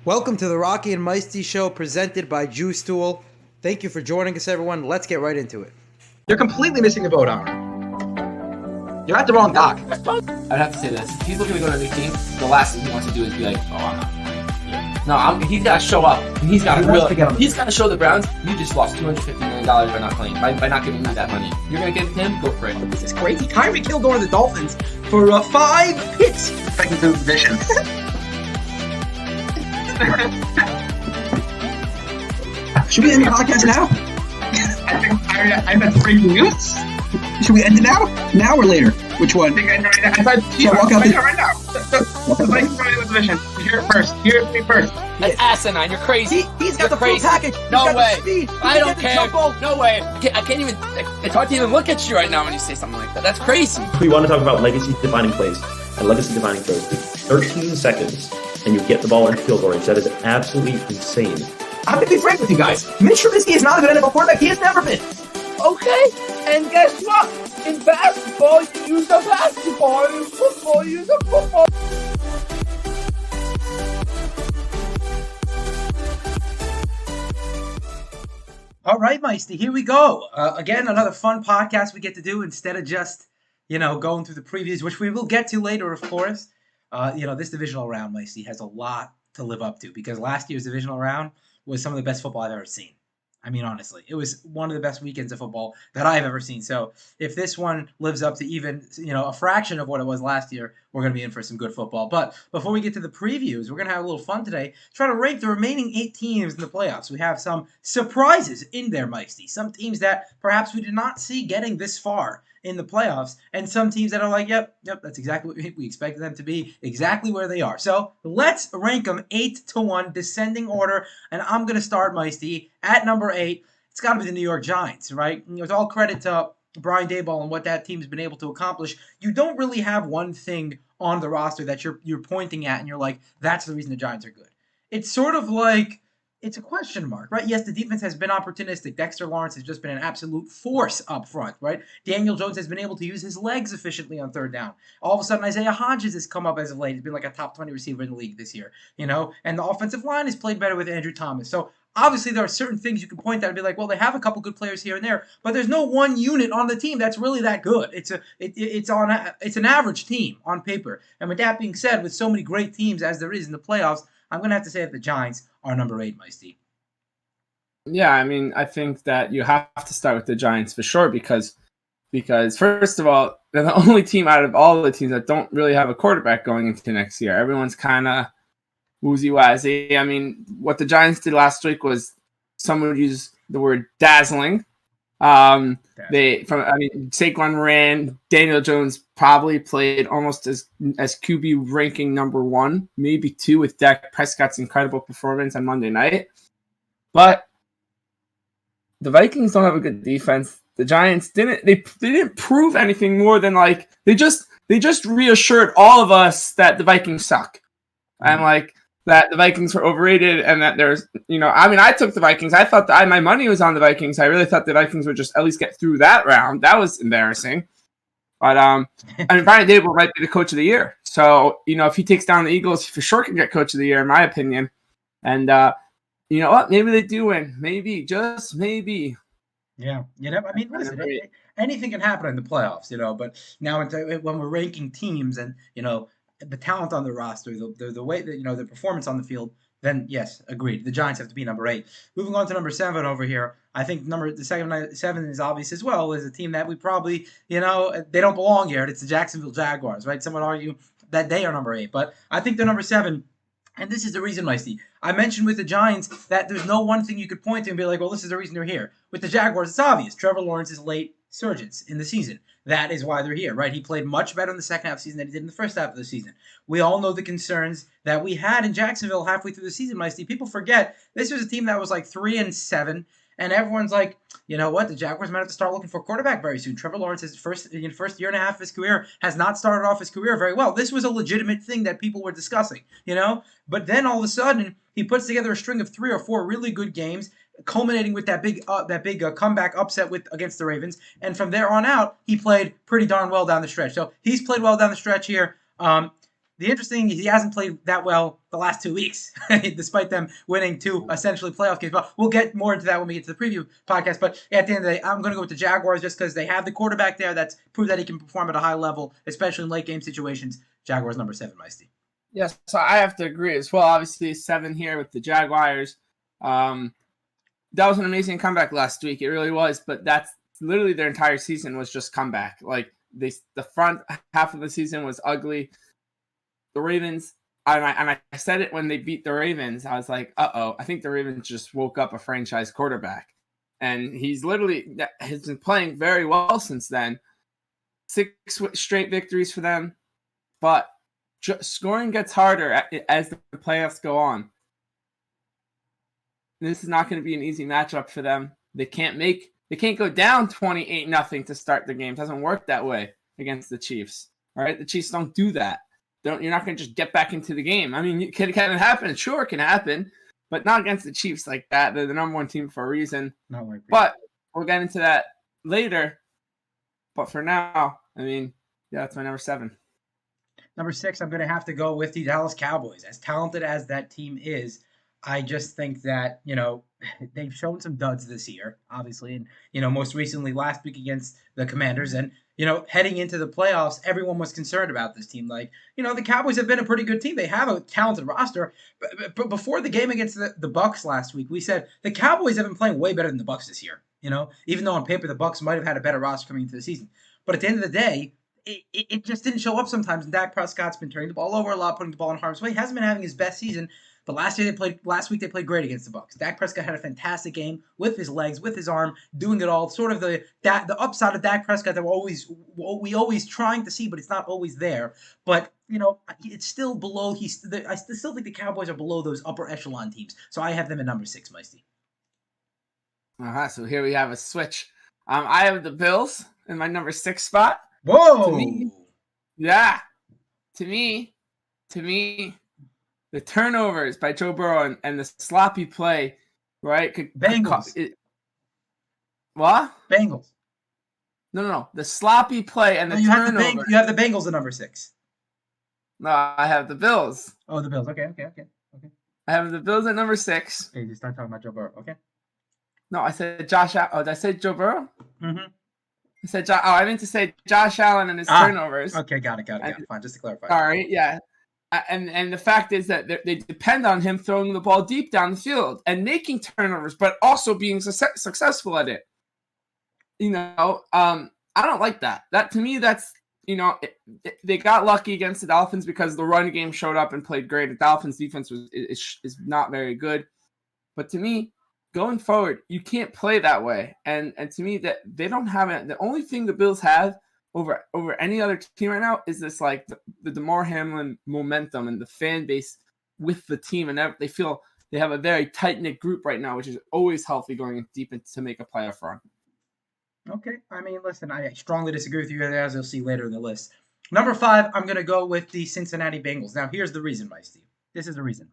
Welcome to the Rocky and Meisty Show presented by Jew Stool. Thank you for joining us, everyone. Let's get right into it. You're completely missing the boat, Amr. You're at the wrong dock. I'd have to say this. If he's looking to go to a new team, the last thing he wants to do is be like, oh, I'm not. No, he's got to show up. And he's got to show the Browns, you just lost $250 million by not playing, by not giving me that money. You're going to give it to him? Go for it. This is crazy. Tyreek Kilgore and the Dolphins for 5 picks. Second to the division. Should we end the podcast now? I meant breaking news. Should we end it now? Now or later? Which one? I walk out right now. The Vikings are in the division. Hear it first. Hear it first. That's asinine. You're crazy. He's got the full package. No way. I don't care. No way. I can't even. It's hard to even look at you right now when you say something like that. That's crazy. We want to talk about legacy-defining plays and legacy-defining throws. 13 seconds, and you get the ball into field goal range. That is absolutely insane. I'm going to be frank with you guys. Mitch Trubisky is not a good NFL quarterback. He has never been. Okay. And guess what? In basketball, you use a basketball. In football, you use a football. All right, Meisty, here we go. Again, another fun podcast we get to do instead of just, going through the previews, which we will get to later, of course. This divisional round, Meisty, has a lot to live up to because last year's divisional round was some of the best football I've ever seen. I mean, honestly, it was one of the best weekends of football that I've ever seen. So if this one lives up to even, a fraction of what it was last year, we're going to be in for some good football. But before we get to the previews, we're going to have a little fun today. Try to rank the remaining 8 teams in the playoffs. We have some surprises in there, Meisty. Some teams that perhaps we did not see getting this far in the playoffs, and some teams that are like, yep, that's exactly what we expected them to be, exactly where they are. So let's rank them 8-1, descending order, and I'm going to start, Meisty, at number 8. It's got to be the New York Giants, right? With all credit to Brian Daboll and what that team's been able to accomplish, you don't really have one thing on the roster that you're pointing at, and you're like, that's the reason the Giants are good. It's sort of like, it's a question mark, right? Yes, the defense has been opportunistic. Dexter Lawrence has just been an absolute force up front, right? Daniel Jones has been able to use his legs efficiently on third down. All of a sudden, Isaiah Hodgins has come up as of late. He's been like a top 20 receiver in the league this year, And the offensive line has played better with Andrew Thomas. So obviously, there are certain things you can point at and be like, well, they have a couple good players here and there, but there's no one unit on the team that's really that good. It's an average team on paper. And with that being said, with so many great teams as there is in the playoffs, I'm going to have to say that the Giants are number 8, Meisty. Yeah, I mean, I think that you have to start with the Giants for sure because first of all, they're the only team out of all the teams that don't really have a quarterback going into next year. Everyone's kind of woozy-wazzy. I mean, what the Giants did last week was someone would use the word dazzling. Saquon ran. Daniel Jones probably played almost as QB ranking number 1, maybe 2 with Dak Prescott's incredible performance on Monday night. But the Vikings don't have a good defense. The Giants didn't prove anything more than they just reassured all of us that the Vikings suck. And that the Vikings were overrated and that there's, I took the Vikings. I thought my money was on the Vikings. I really thought the Vikings would just at least get through that round. That was embarrassing. But, Brian Daboll might be the coach of the year. So, if he takes down the Eagles, he for sure can get coach of the year, in my opinion. And, you know what? Maybe they do win. Maybe, just maybe. Yeah. Listen, anything can happen in the playoffs, but now when we're ranking teams and, the talent on the roster, the way that, the performance on the field, then yes, agreed. The Giants have to be number 8. Moving on to number 7 over here. I think the second 7 is obvious as well. Is a team that we probably, they don't belong here. It's the Jacksonville Jaguars, right? Some would argue that they are number 8, but I think they're number 7. And this is the reason, Meisty. I mentioned with the Giants that there's no one thing you could point to and be like, well, this is the reason they're here. With the Jaguars, it's obvious. Trevor Lawrence's late surgence in the season. That is why they're here, right? He played much better in the second half of the season than he did in the first half of the season. We all know the concerns that we had in Jacksonville halfway through the season, Meisty. People forget this was a team that was 3-7, and everyone's like, you know what? The Jaguars might have to start looking for a quarterback very soon. Trevor Lawrence's first year and a half of his career has not started off his career very well. This was a legitimate thing that people were discussing, But then all of a sudden, he puts together a string of 3 or 4 really good games, culminating with that big comeback upset against the Ravens. And from there on out, he played pretty darn well down the stretch. So he's played well down the stretch here. the interesting, he hasn't played that well the last 2 weeks, despite them winning 2 essentially playoff games. But we'll get more into that when we get to the preview podcast. But at the end of the day, I'm going to go with the Jaguars just because they have the quarterback there that's proved that he can perform at a high level, especially in late game situations. Jaguars number 7, Meisty. Yes, so I have to agree as well. Obviously, 7 here with the Jaguars. That was an amazing comeback last week. It really was, but that's literally their entire season was just comeback. Like the front half of the season was ugly. The Ravens, and I said it when they beat the Ravens. I was like, I think the Ravens just woke up a franchise quarterback, and he's literally has been playing very well since then. 6 straight victories for them, but scoring gets harder as the playoffs go on. This is not going to be an easy matchup for them. They can't go down 28-0 to start the game. It doesn't work that way against the Chiefs. All right, the Chiefs don't do that. You're not going to just get back into the game. I mean, can it happen? Sure, it can happen, but not against the Chiefs like that. They're the number 1 team for a reason. Not like but we'll get into that later. But for now, I mean, yeah, that's my number 7. Number 6, I'm going to have to go with the Dallas Cowboys. As talented as that team is, I just think that, they've shown some duds this year, obviously. And, most recently last week against the Commanders. And, heading into the playoffs, everyone was concerned about this team. Like, the Cowboys have been a pretty good team. They have a talented roster. But before the game against the Bucs last week, we said the Cowboys have been playing way better than the Bucs this year. Even though on paper the Bucs might have had a better roster coming into the season. But at the end of the day, it just didn't show up sometimes. And Dak Prescott's been turning the ball over a lot, putting the ball in harm's way. He hasn't been having his best season. But last week they played great against the Bucs. Dak Prescott had a fantastic game with his legs, with his arm, doing it all. Sort of the upside of Dak Prescott that we always trying to see, but it's not always there. But it's still below. I still think the Cowboys are below those upper echelon teams. So I have them at number 6, Meisty. So here we have a switch. I have the Bills in my number 6 spot. Whoa! To me, the turnovers by Joe Burrow and the sloppy play, right? Bengals. What? Bengals. No. The sloppy play and the turnover. You have the Bengals at number 6. No, I have the Bills. Oh, the Bills. Okay. I have the Bills at number 6. Okay, just start talking about Joe Burrow. Okay. No, I said Josh Allen. Oh, did I say Joe Burrow? Mm-hmm. I said I meant to say Josh Allen and his turnovers. Okay, got it. Fine, just to clarify. Sorry, yeah. And the fact is that they depend on him throwing the ball deep down the field and making turnovers, but also being successful at it. I don't like that. That to me, that's they got lucky against the Dolphins because the run game showed up and played great. The Dolphins defense is not very good, but to me, going forward, you can't play that way. And to me, that they don't have it. The only thing the Bills have over any other team right now is this like the DeMar Hamlin momentum and the fan base with the team, and they feel they have a very tight-knit group right now, which is always healthy going deep to make a playoff run. Okay, I mean, listen, I strongly disagree with you, as you'll see later in the list. Number 5, I'm going to go with the Cincinnati Bengals. Now, here's the reason, Meisty. This is the reason.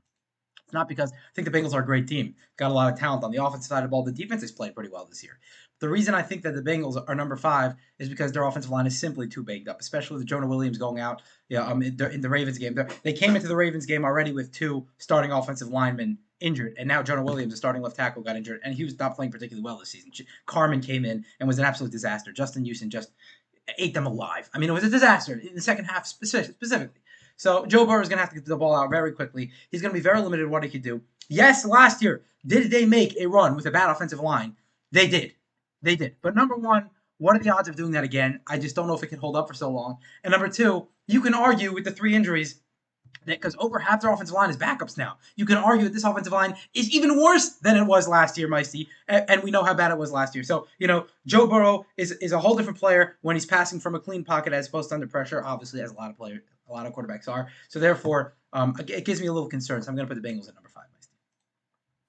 It's not because I think the Bengals are a great team. Got a lot of talent on the offensive side of the ball. The defense has played pretty well this year. The reason I think that the Bengals are number 5 is because their offensive line is simply too banged up, especially with Jonah Williams going out in the Ravens game. They came into the Ravens game already with 2 starting offensive linemen injured, and now Jonah Williams, the starting left tackle, got injured, and he was not playing particularly well this season. Carmen came in and was an absolute disaster. Justin Houston just ate them alive. I mean, it was a disaster in the second half specifically. So Joe Burrow is going to have to get the ball out very quickly. He's going to be very limited in what he could do. Yes, last year, did they make a run with a bad offensive line? They did. But number 1, what are the odds of doing that again? I just don't know if it can hold up for so long. And number 2, you can argue with the 3 injuries because over half their offensive line is backups now. You can argue that this offensive line is even worse than it was last year, Meisty, and we know how bad it was last year. So, Joe Burrow is a whole different player when he's passing from a clean pocket as opposed to under pressure, obviously, as a lot of quarterbacks are. So, therefore, it gives me a little concern. So, I'm going to put the Bengals at number 5, Meisty.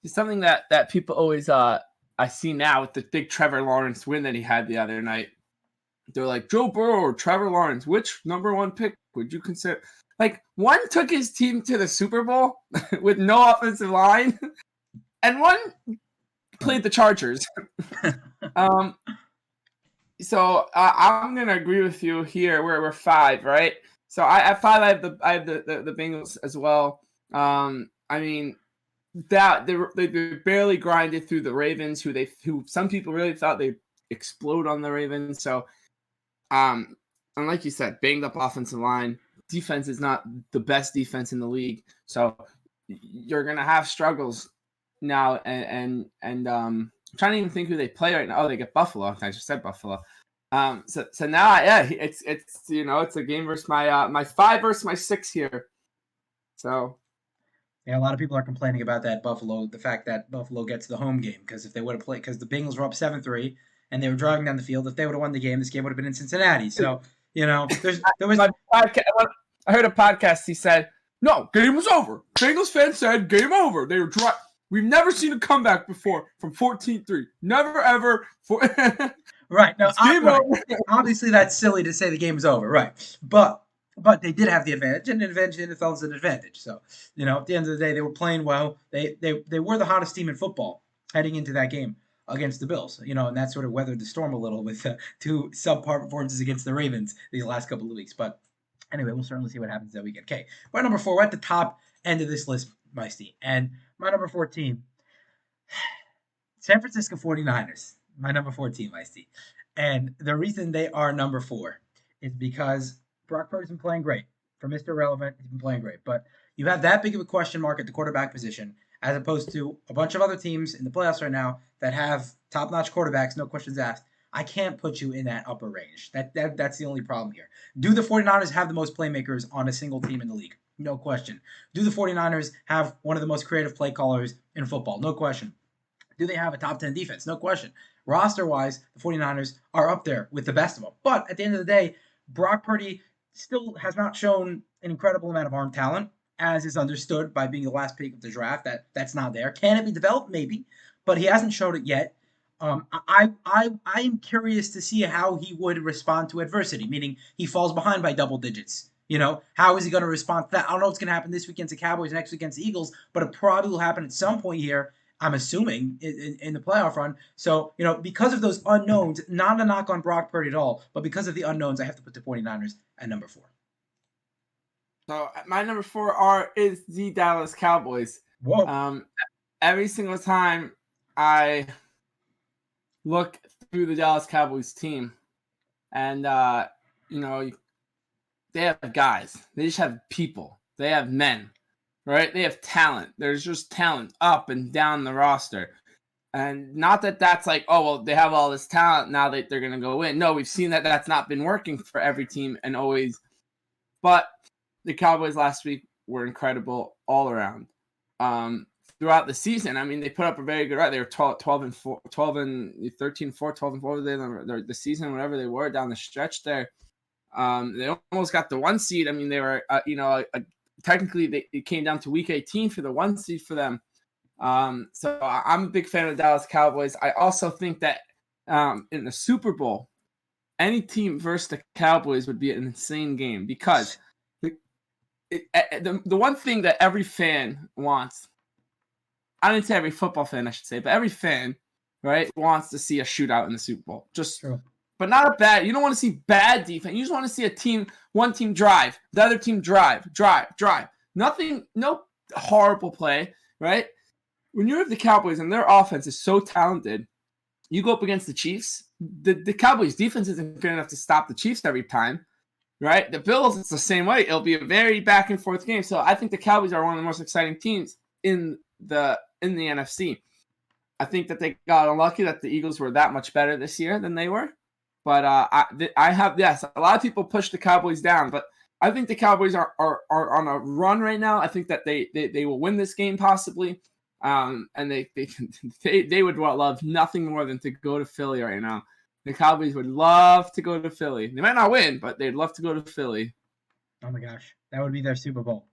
It's something that people always I see now with the big Trevor Lawrence win that he had the other night. They're like, Joe Burrow or Trevor Lawrence, which number 1 pick would you consider? Like, one took his team to the Super Bowl with no offensive line, and one played the Chargers. So I'm going to agree with you here. We're 5, right? So at 5, I have the Bengals as well. I mean, that they barely grinded through the Ravens, who some people really thought they'd explode on the Ravens. So, and like you said, banged up offensive line. Defense is not the best defense in the league, so you're gonna have struggles now. And I'm trying to even think who they play right now. Oh, they get Buffalo. I just said Buffalo. So now, yeah, it's it's a game versus my 5 versus my 6 here. So. Yeah, a lot of people are complaining about the fact that Buffalo gets the home game, because if they would have played, because the Bengals were up 7-3 and they were driving down the field, if they would have won the game, this game would have been in Cincinnati. So, there was. I heard a podcast. He said, "No, game was over." Bengals fans said, "Game over." They were We've never seen a comeback before from 14-3. Never ever. Right. No, obviously that's silly to say the game is over. Right. But they did have the advantage, and advantage in the NFL is an advantage. So, at the end of the day, they were playing well. They were the hottest team in football heading into that game against the Bills. And that sort of weathered the storm a little with 2 subpar performances against the Ravens these last couple of weeks. But anyway, we'll certainly see what happens that weekend. Okay, my number 4, we're at the top end of this list, Meisty. And my number 4 team, San Francisco 49ers. My number 4 team, Meisty. And the reason they are number 4 is because Brock Purdy's been playing great. For Mr. Relevant, he's been playing great. But you have that big of a question mark at the quarterback position, as opposed to a bunch of other teams in the playoffs right now that have top-notch quarterbacks, no questions asked. I can't put you in that upper range. That's the only problem here. Do the 49ers have the most playmakers on a single team in the league? No question. Do the 49ers have one of the most creative play callers in football? No question. Do they have a top 10 defense? No question. Roster-wise, the 49ers are up there with the best of them. But at the end of the day, Brock Purdy still has not shown an incredible amount of arm talent, as is understood by being the last pick of the draft. That's not there. Can it be developed? Maybe, but he hasn't showed it yet. I am curious to see how he would respond to adversity, meaning he falls behind by double digits. How is he going to respond to that? I don't know what's going to happen this week against the Cowboys, next week against the Eagles, but it probably will happen at some point here, I'm assuming, in the playoff run. So, because of those unknowns, not a knock on Brock Purdy at all, but because of the unknowns, I have to put the 49ers at number 4. So my number 4 is the Dallas Cowboys. Whoa. Every single time I look through the Dallas Cowboys team, and they have guys. They just have people. They have men. Right? They have talent. There's just talent up and down the roster. And not that that's like, oh, well, they have all this talent now that they're going to go in. No, we've seen that that's not been working for every team and always. But the Cowboys last week were incredible all around. Throughout the season, I mean, they put up a very good run. They were 12-4, 12-4, the season, whatever they were down the stretch there. They almost got the 1 seed. I mean, they were, technically, it came down to week 18 for the 1 seed for them. So I'm a big fan of the Dallas Cowboys. I also think that in the Super Bowl, any team versus the Cowboys would be an insane game, because the one thing that every fan wants, I didn't say every football fan, I should say, but every fan, right, wants to see a shootout in the Super Bowl. But not a bad. You don't want to see bad defense. You just want to see one team drive, the other team drive. Nothing, no horrible play, right? When you have the Cowboys and their offense is so talented, you go up against the Chiefs. The Cowboys defense isn't good enough to stop the Chiefs every time, right? The Bills, it's the same way. It'll be a very back and forth game. So I think the Cowboys are one of the most exciting teams in the NFC. I think that they got unlucky that the Eagles were that much better this year than they were. But I have, yes, a lot of people push the Cowboys down, but I think the Cowboys are on a run right now. I think that they will win this game possibly, and they would love nothing more than to go to Philly right now. The Cowboys would love to go to Philly. They might not win, but they'd love to go to Philly. Oh my gosh, that would be their Super Bowl.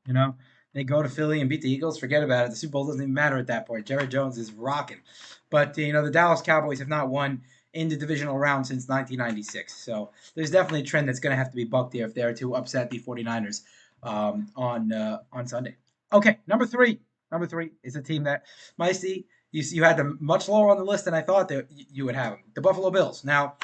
They go to Philly and beat the Eagles. Forget about it. The Super Bowl doesn't even matter at that point. Jerry Jones is rocking. But the Dallas Cowboys have not won in the divisional round since 1996. So there's definitely a trend that's going to have to be bucked here if they're to upset the 49ers on Sunday. Okay, number three. Number 3 is a team that, Meisty, you had them much lower on the list than I thought that you would have them. The Buffalo Bills. Now,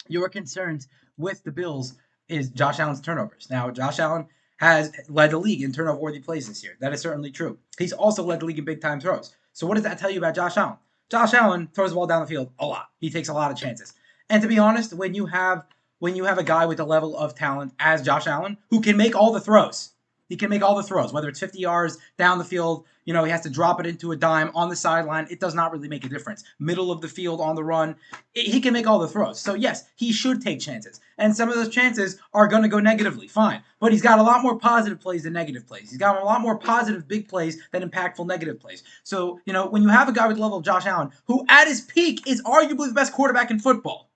your concerns with the Bills is Josh Allen's turnovers. Now, Josh Allen has led the league in turnover-worthy plays this year. That is certainly true. He's also led the league in big-time throws. So what does that tell you about Josh Allen? Josh Allen throws the ball down the field a lot. He takes a lot of chances. And to be honest, when you have a guy with the level of talent as Josh Allen, who can make all the throws, he can make all the throws, whether it's 50 yards down the field, he has to drop it into a dime on the sideline. It does not really make a difference. Middle of the field on the run, he can make all the throws. So yes, he should take chances. And some of those chances are going to go negatively, fine. But he's got a lot more positive plays than negative plays. He's got a lot more positive big plays than impactful negative plays. So, when you have a guy with the level of Josh Allen, who at his peak is arguably the best quarterback in football.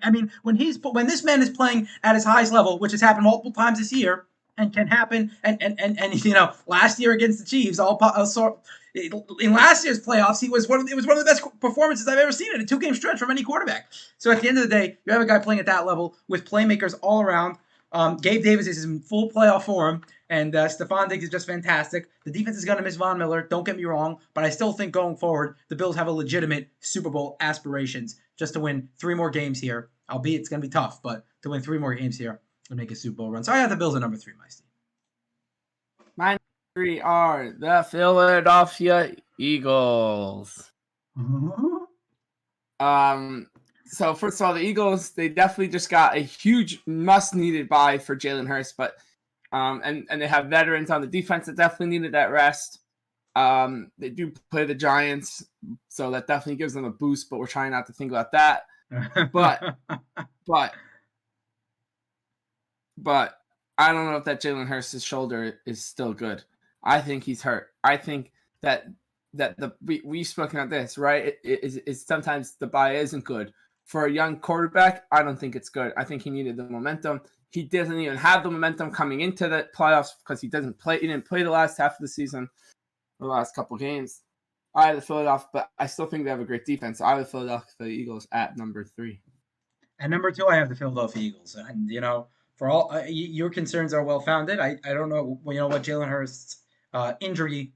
I mean, when this man is playing at his highest level, which has happened multiple times this year, and can happen, and last year against the Chiefs, in last year's playoffs, it was one of the best performances I've ever seen in a 2-game stretch from any quarterback. So at the end of the day, you have a guy playing at that level with playmakers all around. Gabe Davis is in full playoff form, and Stephon Diggs is just fantastic. The defense is going to miss Von Miller, don't get me wrong, but I still think going forward, the Bills have a legitimate Super Bowl aspirations just to win 3 more games here, albeit it's going to be tough, but to win 3 more games here and make a Super Bowl run. So I have the Bills at number 3, Meisty. My 3 are the Philadelphia Eagles. So first of all, the Eagles, they definitely just got a huge must-needed bye for Jalen Hurts, but and they have veterans on the defense that definitely needed that rest. They do play the Giants, so that definitely gives them a boost, but we're trying not to think about that. But I don't know if that Jalen Hurts' shoulder is still good. I think he's hurt. I think that we've spoken about this, right? It's sometimes the bye isn't good. For a young quarterback, I don't think it's good. I think he needed the momentum. He doesn't even have the momentum coming into the playoffs because he didn't play the last half of the season, the last couple games. I have the Philadelphia, but I still think they have a great defense. I have the Philadelphia Eagles at number 3. At number 2, I have the Philadelphia Eagles. And, for all your concerns are well-founded. I don't know, what Jalen Hurts' injury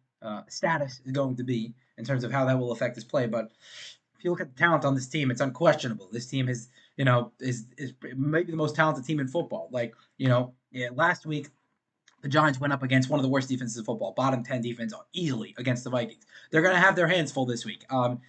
status is going to be in terms of how that will affect his play. But if you look at the talent on this team, it's unquestionable. This team is maybe the most talented team in football. Last week, the Giants went up against one of the worst defenses in football, bottom 10 defense easily against the Vikings. They're going to have their hands full this week. When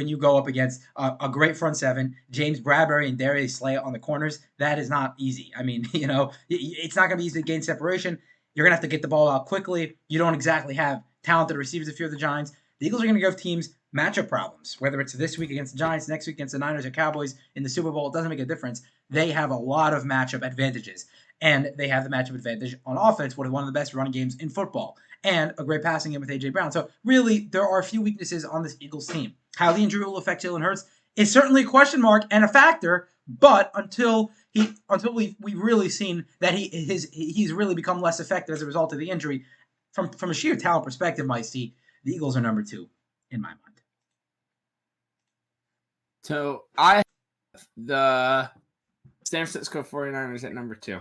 you go up against a great front seven, James Bradbury and Darius Slay on the corners, that is not easy. I mean, it's not going to be easy to gain separation. You're going to have to get the ball out quickly. You don't exactly have talented receivers if you're the Giants. The Eagles are going to give teams matchup problems, whether it's this week against the Giants, next week against the Niners or Cowboys in the Super Bowl. It doesn't make a difference. They have a lot of matchup advantages. And they have the matchup advantage on offense, one of the best running games in football, and a great passing game with A.J. Brown. So really, there are a few weaknesses on this Eagles team. How the injury will affect Jalen Hurts is certainly a question mark and a factor, but until we've really seen that he's really become less effective as a result of the injury, from a sheer talent perspective, Meisty, the Eagles are number 2 in my mind. So I have the San Francisco 49ers at number 2.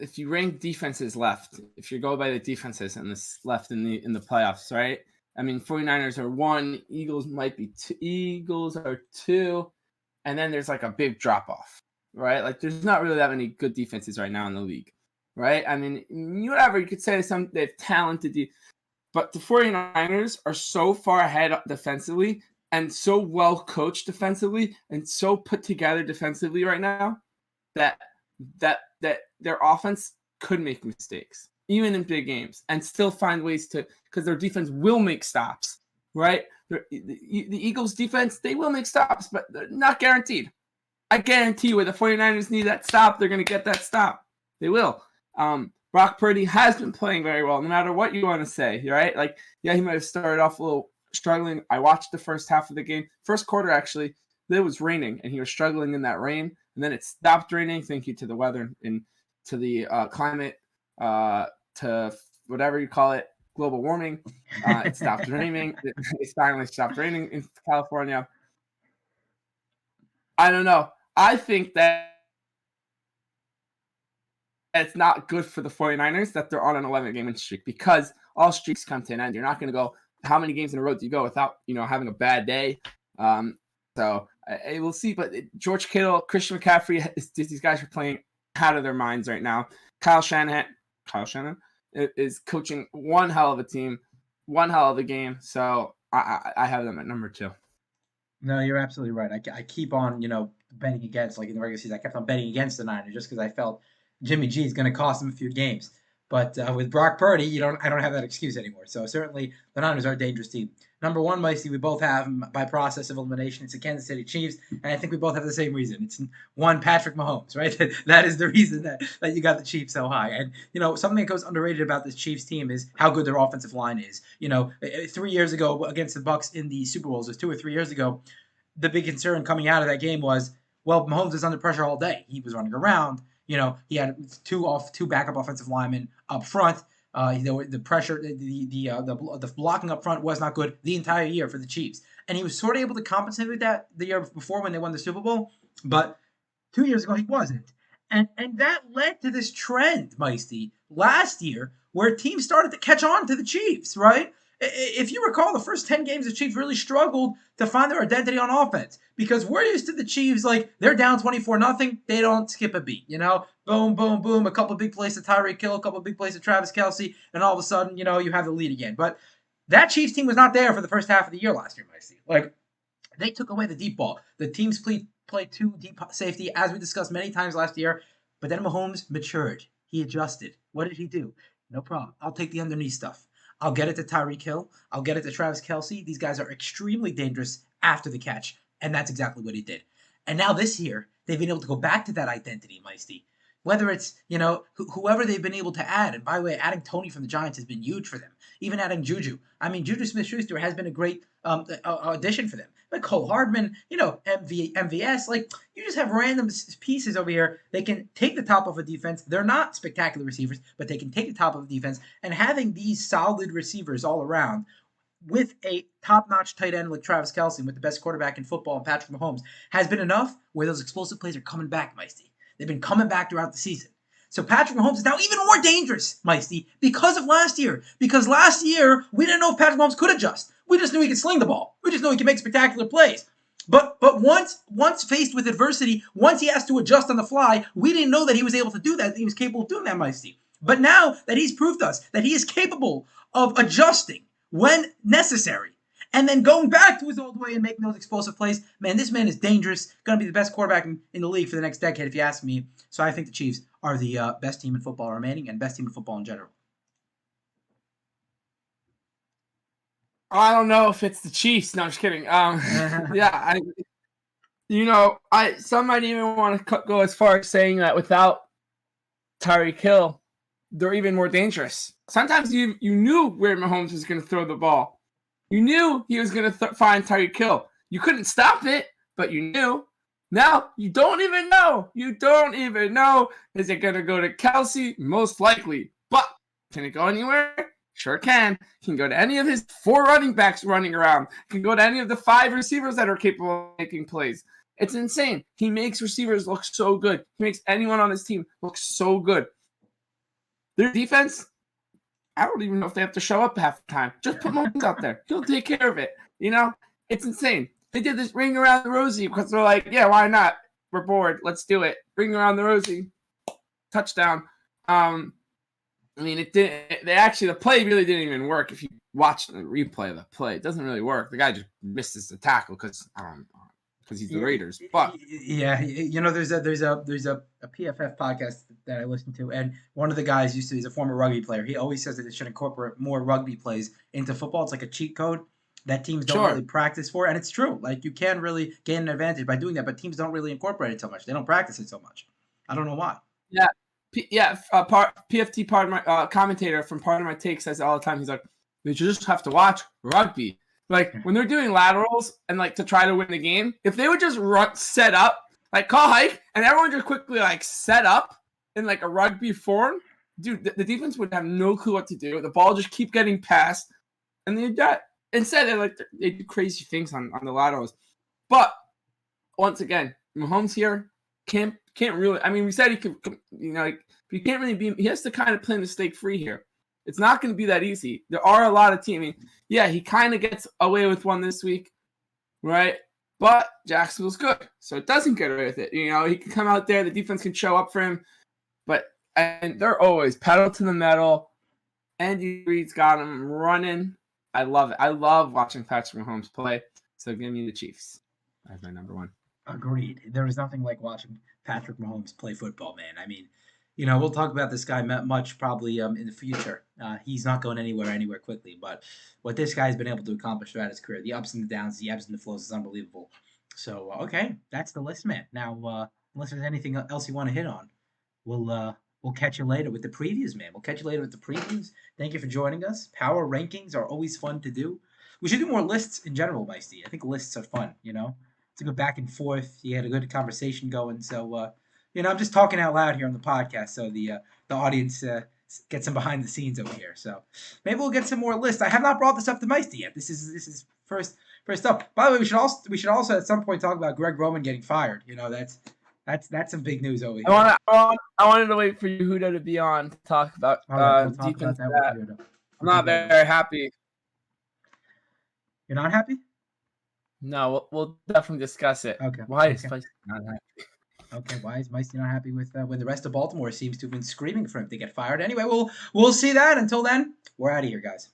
If you rank defenses left, if you go by the defenses and this left in the playoffs, right? I mean, 49ers are 1, Eagles might be 2, Eagles are 2, and then there's like a big drop off, right? Like there's not really that many good defenses right now in the league, right? I mean, whatever, you could say they have talented, but the 49ers are so far ahead defensively and so well coached defensively and so put together defensively right now that their offense could make mistakes, even in big games, and still find ways to, because their defense will make stops, right? The Eagles defense, they will make stops, but they're not guaranteed. I guarantee you, where the 49ers need that stop, they're going to get that stop. They will. Brock Purdy has been playing very well, no matter what you want to say, right? Like, yeah, he might have started off a little struggling. I watched the first half of the game. First quarter, actually, it was raining, and he was struggling in that rain. And then it stopped raining. Thank you to the weather and to the climate, to whatever you call it, global warming. It stopped raining. It finally stopped raining in California. I don't know. I think that it's not good for the 49ers that they're on an 11-game win streak, because all streaks come to an end. You're not going to go, how many games in a row do you go without, having a bad day? So We'll see. But George Kittle, Christian McCaffrey, these guys are playing out of their minds right now. Kyle Shanahan is coaching one hell of a team, one hell of a game. So I have them at number 2. No, you're absolutely right. I keep on, betting against, like in the regular season, I kept on betting against the Niners just because I felt Jimmy G is going to cost them a few games. But with Brock Purdy, I don't have that excuse anymore. So certainly the Niners are a dangerous team. Number 1, Meisty, we both have them by process of elimination. It's the Kansas City Chiefs, and I think we both have the same reason. It's one, Patrick Mahomes, right? That is the reason that you got the Chiefs so high. And something that goes underrated about this Chiefs team is how good their offensive line is. 3 years ago against the Bucs in the Super Bowls, it was 2 or 3 years ago. The big concern coming out of that game was, well, Mahomes was under pressure all day. He was running around. He had two backup offensive linemen up front. The pressure, the blocking up front was not good the entire year for the Chiefs, and he was sort of able to compensate with that the year before when they won the Super Bowl. But 2 years ago he wasn't, and that led to this trend, Meisty, last year where teams started to catch on to the Chiefs, right? If you recall, the first 10 games, the Chiefs really struggled to find their identity on offense because we're used to the Chiefs, like, they're down 24-0. They don't skip a beat, Boom, boom, boom. A couple of big plays to Tyreek Hill, a couple of big plays to Travis Kelce, and all of a sudden, you have the lead again. But that Chiefs team was not there for the first half of the year last year, Meisty. Like, they took away the deep ball. The teams played too deep safety, as we discussed many times last year. But then Mahomes matured. He adjusted. What did he do? No problem. I'll take the underneath stuff. I'll get it to Tyreek Hill. I'll get it to Travis Kelce. These guys are extremely dangerous after the catch, and that's exactly what he did. And now this year, they've been able to go back to that identity, Meisty. Whether it's, whoever they've been able to add. And by the way, adding Tony from the Giants has been huge for them. Even adding Juju. I mean, Juju Smith-Schuster has been a great addition for them. But Cole Hardman, MVS, like, you just have random pieces over here. They can take the top of a defense. They're not spectacular receivers, but they can take the top of a defense. And having these solid receivers all around with a top-notch tight end like Travis Kelce, with the best quarterback in football, and Patrick Mahomes, has been enough where those explosive plays are coming back, Meisty. They've been coming back throughout the season. So Patrick Mahomes is now even more dangerous, Meisty, because of last year. Because last year, we didn't know if Patrick Mahomes could adjust. We just knew he could sling the ball. We just knew he could make spectacular plays. But once faced with adversity, once he has to adjust on the fly, we didn't know that he was able to do that, that he was capable of doing that, Meisty. But now that he's proved us that he is capable of adjusting when necessary, and then going back to his old way and making those explosive plays, man, this man is dangerous. Going to be the best quarterback in the league for the next decade, if you ask me. So I think the Chiefs are the best team in football remaining and best team in football in general. I don't know if it's the Chiefs. No, I'm just kidding. Yeah, some might even want to go as far as saying that without Tyreek Hill, they're even more dangerous. Sometimes you knew where Mahomes was going to throw the ball. You knew he was going to find Tyreek Hill. You couldn't stop it, but you knew. Now, you don't even know. You don't even know. Is it going to go to Kelce? Most likely. But can it go anywhere? Sure can. Can go to any of his 4 running backs running around. Can go to any of the 5 receivers that are capable of making plays. It's insane. He makes receivers look so good. He makes anyone on his team look so good. Their defense, I don't even know if they have to show up half the time. Just put Mahomes out there. He'll take care of it. It's insane. They did this ring around the rosy because they're like, yeah, why not? We're bored. Let's do it. Ring around the rosy. Touchdown. The play really didn't even work. If you watch the replay of the play, it doesn't really work. The guy just misses the tackle because he's the Raiders. But yeah, there's a PFF podcast that I listen to, and one of the guys he's a former rugby player. He always says that they should incorporate more rugby plays into football. It's like a cheat code that teams don't really practice for, and it's true. Like, you can really gain an advantage by doing that, but teams don't really incorporate it so much. They don't practice it so much. I don't know why. Yeah. PFT part of my commentator from Part of My Take says all the time. He's like, you just have to watch rugby. Like, when they're doing laterals and like to try to win the game, if they would just set up, like call hike, and everyone just quickly like set up in like a rugby form, dude, the defense would have no clue what to do. The ball just keep getting passed, and instead they do crazy things on the laterals. But once again, Mahomes here can't really. I mean, we said he could, he can't really be. He has to kind of play mistake free here. It's not going to be that easy. There are a lot of teams. I mean, yeah, he kind of gets away with one this week, right? But Jacksonville's good, so it doesn't get away with it. You know, he can come out there, the defense can show up for him, and they're always pedal to the metal. Andy Reid's got him running. I love it. I love watching Patrick Mahomes play. So give me the Chiefs as my number one. Agreed. There is nothing like watching Patrick Mahomes play football, man. I mean, you know, we'll talk about this guy much probably in the future. He's not going anywhere quickly. But what this guy's been able to accomplish throughout his career, the ups and the downs, the ebbs and the flows, is unbelievable. So, okay, that's the list, man. Now, unless there's anything else you want to hit on, we'll catch you later with the previews, man. We'll catch you later with the previews. Thank you for joining us. Power rankings are always fun to do. We should do more lists in general, Meisty. I think lists are fun, you know, to go back and forth. You had a good conversation going. So, you know, I'm just talking out loud here on the podcast, so the audience gets some behind the scenes over here. So maybe we'll get some more lists. I have not brought this up to Meisty yet. This is first up. By the way, we should also at some point talk about Greg Roman getting fired. You know, that's some big news over here. I wanted to wait for Yehuda to be on to talk about We'll talk defense. about that with Yehuda. I'm not very happy. You're not happy? No, we'll definitely discuss it. Okay. Why is Okay. Feisty not happy? Okay, why is Meisty not happy with when the rest of Baltimore seems to have been screaming for him to get fired? Anyway, we'll see that. Until then, we're out of here, guys.